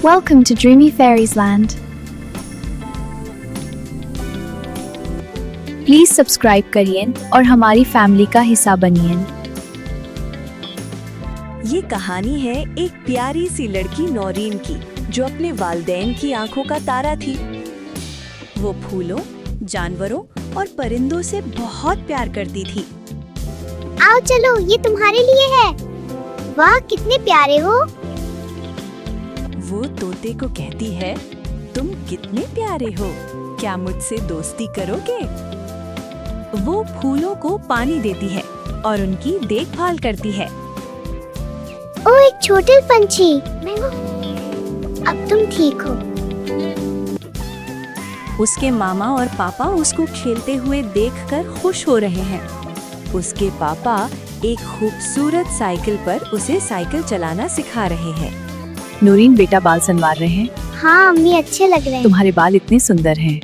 Welcome to Dreamy Fairies Land. Please subscribe करिए और हमारी फैमिली का हिस्सा बनिए। ये कहानी है एक प्यारी सी लड़की नौरीन की, जो अपने वालिदैन की आंखों का तारा थी। वो फूलों, जानवरों और परिंदों से बहुत प्यार करती थी। आओ चलो, ये तुम्हारे लिए है। वाह, कितने प्यारे हो। वो तोते को कहती है, तुम कितने प्यारे हो, क्या मुझसे दोस्ती करोगे? वो फूलों को पानी देती है और उनकी देखभाल करती है। ओ एक छोटे पंछी, अब तुम ठीक हो। उसके मामा और पापा उसको खेलते हुए देखकर खुश हो रहे हैं। उसके पापा एक खूबसूरत साइकिल पर उसे साइकिल चलाना सिखा रहे हैं। नौरीन बेटा बाल संवार रहे हैं। हाँ अम्मी, अच्छे लग रहे हैं। तुम्हारे बाल इतने सुंदर हैं।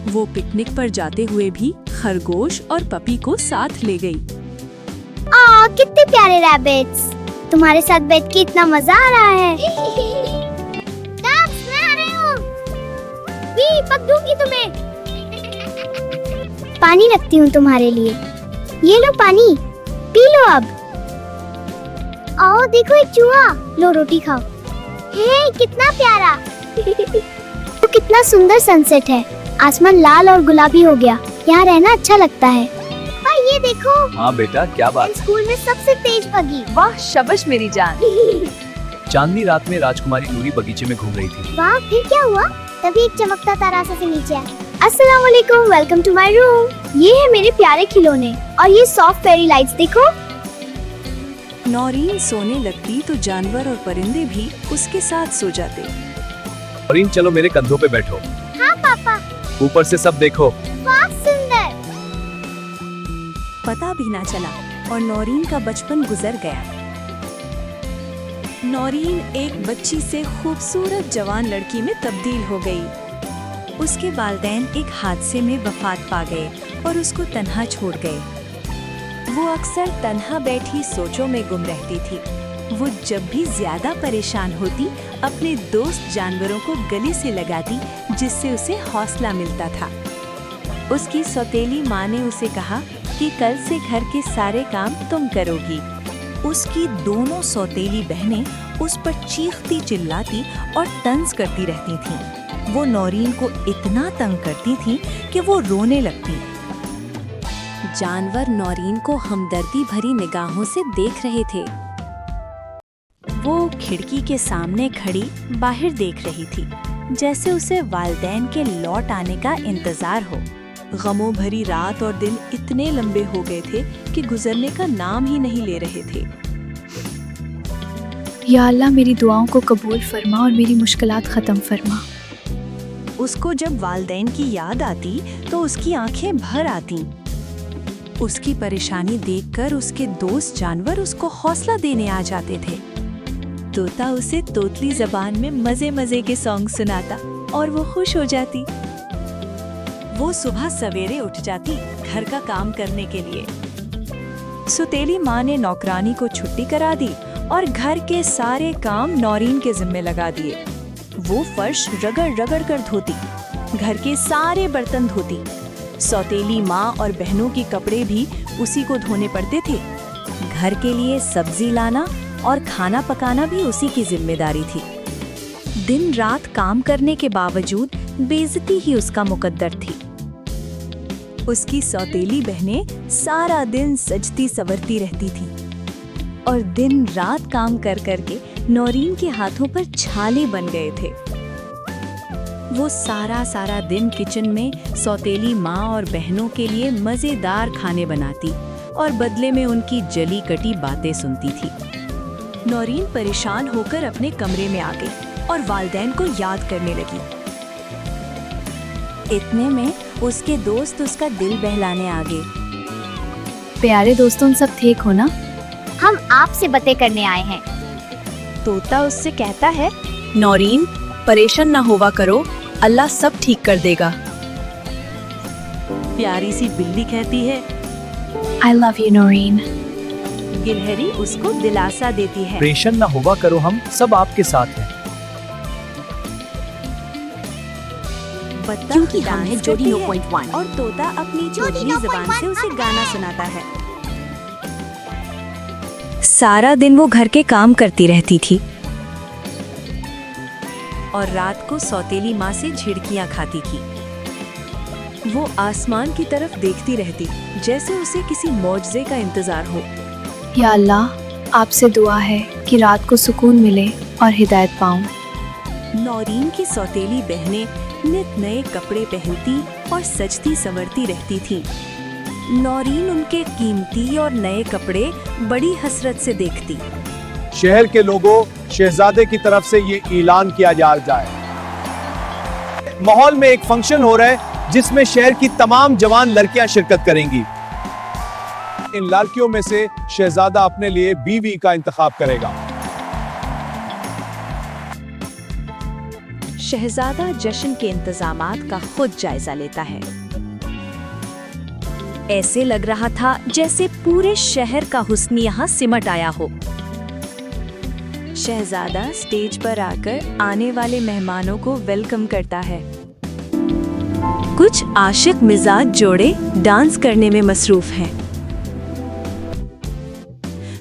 वो पिकनिक पर जाते हुए भी खरगोश और पपी को साथ ले गई। कितने प्यारे रैबिट्स। तुम्हारे साथ बैठ के इतना मजा आ रहा है। डॉग्स, मैं आ रही हूँ। भी पक दूंगी तुम्हें। पानी रखती हूँ तुम्हारे लिए। ये लो पानी, पी लो अब। आओ देखो, एक चूहा। लो रोटी खाओ। हे कितना प्यारा। तो कितना सुंदर सनसेट है। आसमान लाल और गुलाबी हो गया। यहाँ रहना अच्छा लगता है। और ये देखो। हाँ बेटा, क्या बात है? स्कूल में सबसे तेज भगी। वाह शाबाश मेरी जान। चांदनी रात में राजकुमारी नूरी बगीचे में घूम रही थी। वाह, फिर क्या हुआ? तभी एक चमकता तारा से नीचे आया। अस्सलाम वालेकुम, वेलकम टू माय रूम। ये है मेरे प्यारे खिलौने और ये सॉफ्ट फेरी लाइट्स देखो। नौरीन सोने लगती तो जानवर और परिंदे भी उसके साथ सो जाते। नौरीन चलो मेरे कंधों पे बैठो। हाँ पापा। ऊपर से सब देखो। वाह सुंदर। पता भी ना चला और नौरीन का बचपन गुजर गया। नौरीन एक बच्ची से खूबसूरत जवान लड़की में तब्दील हो गई। उसके वालिदैन एक हादसे में वफात पा गए और उसको तन्हा छोड़ गए। वो अक्सर तन्हा बैठी सोचों में गुम रहती थी। वो जब भी ज्यादा परेशान होती, अपने दोस्त जानवरों को गले से लगाती, जिससे उसे हौसला मिलता था। उसकी सौतेली माँ ने उसे कहा कि कल से घर के सारे काम तुम करोगी। उसकी दोनों सौतेली बहनें उस पर चीखती चिल्लाती और तंज करती रहती थीं। वो नौरीन को इतना तंग करती थीं कि वो रोने लगती। जानवर नौरीन को हमदर्दी भरी निगाहों से देख रहे थे। वो खिड़की के सामने खड़ी बाहर देख रही थी, जैसे उसे वालिदैन के लौट आने का इंतजार हो। गमों भरी रात और दिन इतने लंबे हो गए थे कि गुजरने का नाम ही नहीं ले रहे थे। या अल्लाह मेरी दुआओं को कबूल फरमा और मेरी मुश्किलात खत्म फरमा। उसको जब वालिदैन की याद आती तो उसकी आंखें भर आती। उसकी परेशानी देखकर उसके दोस्त जानवर उसको हौसला देने आ जाते थे। तोता उसे तोतली जबान में मजे मजे के सॉन्ग सुनाता और वो खुश हो जाती। वो सुबह सवेरे उठ जाती घर का काम करने के लिए। सुतेली माँ ने नौकरानी को छुट्टी करा दी और घर के सारे काम नौरीन के जिम्मे लगा दिए। वो फर्श रगड़ रगड़ कर धोती, घर के सारे बर्तन धोती। सौतेली माँ और बहनों के कपड़े भी उसी को धोने पड़ते थे। घर के लिए सब्जी लाना और खाना पकाना भी उसी की जिम्मेदारी थी। दिन रात काम करने के बावजूद बेइज्जती ही उसका मुकद्दर थी। उसकी सौतेली बहनें सारा दिन सजती संवरती रहती थीं और दिन रात काम कर करके नौरीन के हाथों पर छाले बन गए थे। वो सारा दिन किचन में सौतेली माँ और बहनों के लिए मजेदार खाने बनाती और बदले में उनकी जली कटी बातें सुनती थी। नौरीन परेशान होकर अपने कमरे में आ गई और वालिदैन को याद करने लगी। इतने में उसके दोस्त उसका दिल बहलाने आ गए। प्यारे दोस्तों, सब ठीक हो ना? हम आपसे बातें करने आए हैं। तोता उससे कहता है, नौरीन परेशान ना होवा करो, अल्लाह सब ठीक कर देगा। प्यारी सी बिल्ली कहती है, I love you, Noreen. गिलहरी उसको दिलासा देती है। परेशान न होवा करो, हम सब आपके साथ हैं। बत्तख क्योंकि हम डांस हैं जोडी करती है 0.1 और तोता अपनी जोडी चोचली 0.1 जुबान से उसे गाना सुनाता है। सारा दिन वो घर के काम करती रहती थी और रात को सौतेली माँ से झिड़कियाँ खाती थी। वो आसमान की तरफ देखती रहती जैसे उसे किसी मौजज़े का इंतजार हो। या अल्लाह, आपसे दुआ है कि रात को सुकून मिले और हिदायत पाऊं। नौरीन की सौतेली बहनें नित नए कपड़े पहनती और सजती संवरती रहती थीं। नौरीन उनके कीमती और नए कपड़े बड़ी हसरत से देखती। शहर के लोगों, शहजादे की तरफ से ये ऐलान किया जाए, माहौल में एक फंक्शन हो रहा है जिसमें शहर की तमाम जवान लड़कियां शिरकत करेंगी। इन लड़कियों में से शहजादा अपने लिए बीवी का इंतखाब करेगा। शहजादा जश्न के इंतजामात का खुद जायजा लेता है। ऐसे लग रहा था जैसे पूरे शहर का हुस्न यहाँ सिमट आया हो। शहजादा स्टेज पर आकर आने वाले मेहमानों को वेलकम करता है। कुछ आशिक मिजाज जोड़े डांस करने में मसरूफ हैं।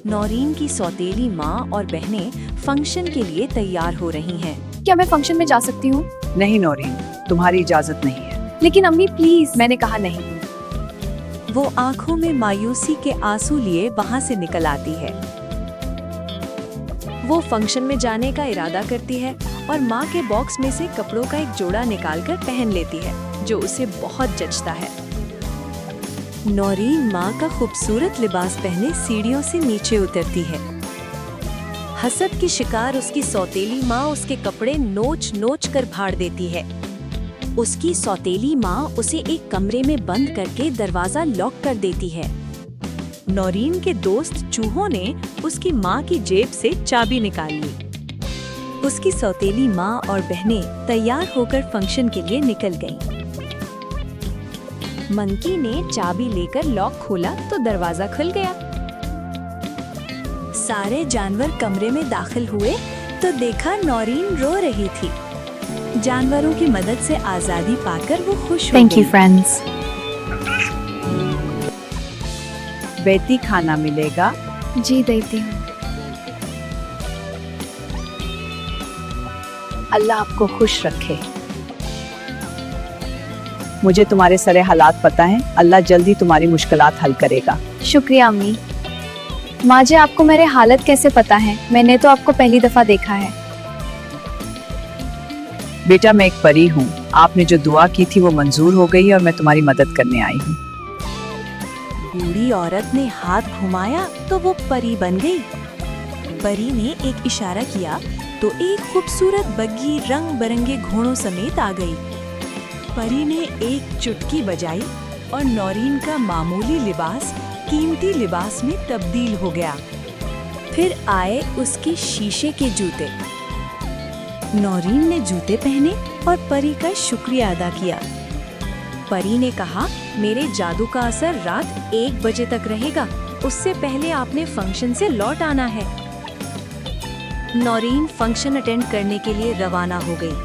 नौरीन की सौतेली माँ और बहनें फंक्शन के लिए तैयार हो रही हैं। क्या मैं फंक्शन में जा सकती हूँ? नहीं नौरीन, तुम्हारी इजाजत नहीं है। लेकिन अम्मी प्लीज। मैंने कहा नहीं। वो आंखों में मायूसी के आंसू लिए वहां से निकल आती है। वो फंक्शन में जाने का इरादा करती है और माँ के बॉक्स में से कपड़ों का एक जोड़ा निकालकर पहन लेती है, जो उसे बहुत जचता है। नौरीन माँ का खूबसूरत लिबास पहने सीढ़ियों से नीचे उतरती है। हसद की शिकार उसकी सौतेली माँ उसके कपड़े नोच नोच कर फाड़ देती है। उसकी सौतेली माँ उसे एक कमरे में बंद करके दरवाजा लॉक कर देती है। नौरीन के दोस्त चूहों ने उसकी माँ की जेब से चाबी निकाल ली। उसकी सौतेली माँ और बहनें तैयार होकर फंक्शन के लिए निकल गईं। मंकी ने चाबी लेकर लॉक खोला तो दरवाजा खुल गया। सारे जानवर कमरे में दाखिल हुए तो देखा नौरीन रो रही थी। जानवरों की मदद से आजादी पाकर वो खुश हो थैंक यू गई। फ्रेंड्स। बेटी खाना मिलेगा। जी देती हूँ। अल्लाह आपको खुश रखे। मुझे तुम्हारे सारे हालात पता है। अल्लाह जल्दी तुम्हारी मुश्किलात हल करेगा। शुक्रिया अम्मी। माँ जी, आपको मेरे हालत कैसे पता है? मैंने तो आपको पहली दफा देखा है। बेटा मैं एक परी हूँ। आपने जो दुआ की थी वो मंजूर हो गई और मैं तुम्हारी मदद करने आई हूँ। बूढ़ी औरत ने हाथ घुमाया तो वो परी बन गई। परी ने एक इशारा किया तो एक खूबसूरत बग्घी रंग बिरंगे घोड़ों समेत आ गई। परी ने एक चुटकी बजाई और नौरीन का मामूली लिबास कीमती लिबास में तब्दील हो गया। फिर आए उसके शीशे के जूते। नौरीन ने जूते पहने और परी का शुक्रिया अदा किया। परी ने कहा, मेरे जादू का असर रात 1 बजे तक रहेगा, उससे पहले आपने फंक्शन से लौट आना है। नौरीन फंक्शन अटेंड करने के लिए रवाना हो गई।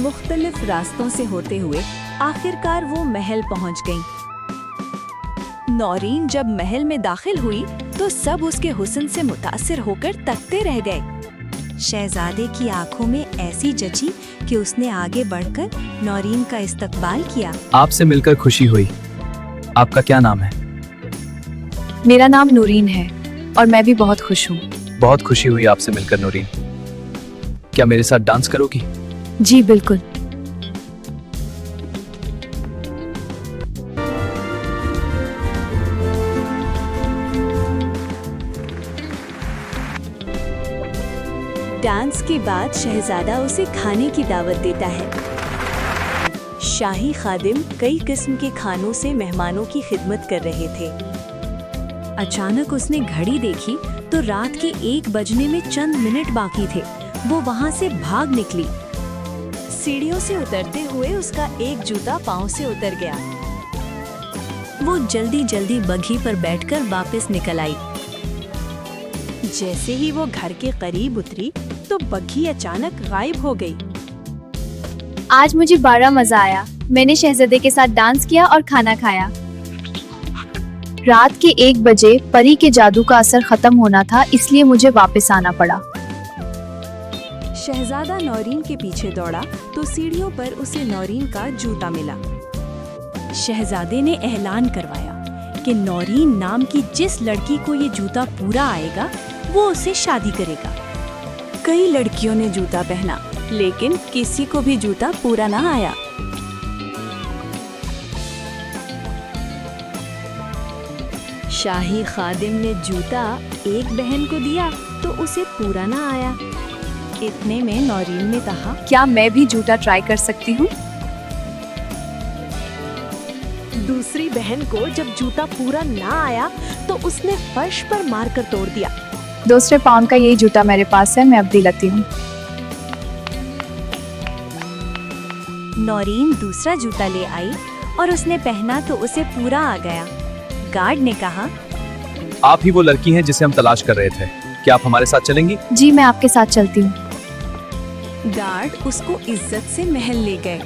मुख्तलिफ रास्तों से होते हुए आखिरकार वो महल पहुंच गई। नौरीन जब महल में दाखिल हुई तो सब उसके हुस्न से मुतासिर होकर तकते रह गए। शहजादे की आंखों में ऐसी जची कि उसने आगे बढ़कर नौरीन का इस्तकबाल किया। आपसे मिलकर खुशी हुई। आपका क्या नाम है? मेरा नाम नूरीन है और मैं भी बहुत खुश हूँ। बहुत खुशी हुई आपसे मिलकर नूरीन। क्या मेरे साथ डांस करोगी? जी बिल्कुल। डांस के बाद शहजादा उसे खाने की दावत देता है। शाही खादिम कई किस्म के खानों से मेहमानों की खिदमत कर रहे थे। अचानक उसने घड़ी देखी तो रात के 1 बजने में चंद मिनट बाकी थे। वो वहां से भाग निकली। सीढ़ियों से उतरते हुए उसका एक जूता पांव से उतर गया। वो जल्दी जल्दी बग्घी पर बैठकर वापस निकल आई। जैसे ही वो घर के करीब उतरी तो बग्घी अचानक गायब हो गई। आज मुझे बड़ा मजा आया। मैंने शहजादे के साथ डांस किया और खाना खाया। रात के 1 बजे परी के जादू का असर खत्म होना था, इसलिए मुझे वापस आना पड़ा। शहजादा नौरीन के पीछे दौड़ा तो सीढ़ियों पर उसे नौरीन का जूता मिला। शहजादे ने ऐलान करवाया कि नौरीन नाम की जिस लड़की को ये जूता पूरा आएगा वो उससे शादी करेगा। कई लड़कियों ने जूता पहना, लेकिन किसी को भी जूता पूरा ना आया। शाही खादिम ने जूता एक बहन को दिया तो उसे पूरा ना आया। इतने में नौरीन ने कहा, क्या मैं भी जूता ट्राई कर सकती हूँ? दूसरी बहन को जब जूता पूरा ना आया तो उसने फर्श पर मारकर तोड़ दिया। दूसरे पाउंड का यही जूता मेरे पास है, मैं अब दिलाती हूँ। नौरीन दूसरा जूता ले आई और उसने पहना तो उसे पूरा आ गया। गार्ड ने कहा, आप ही वो लड़की हैं जिसे हम तलाश कर रहे थे। क्या आप हमारे साथ चलेंगी? जी, मैं आपके साथ चलती हूँ। गार्ड उसको इज्जत से महल ले गए।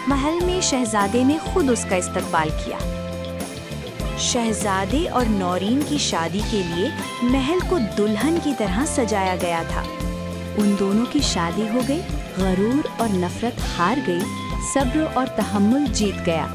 महल में शहजादे ने खुद उसका इस्तकबाल किया। शहजादे और नौरीन की शादी के लिए महल को दुल्हन की तरह सजाया गया था। उन दोनों की शादी हो गई। गरूर और नफरत हार गई, सब्र और तहम्मुल जीत गया।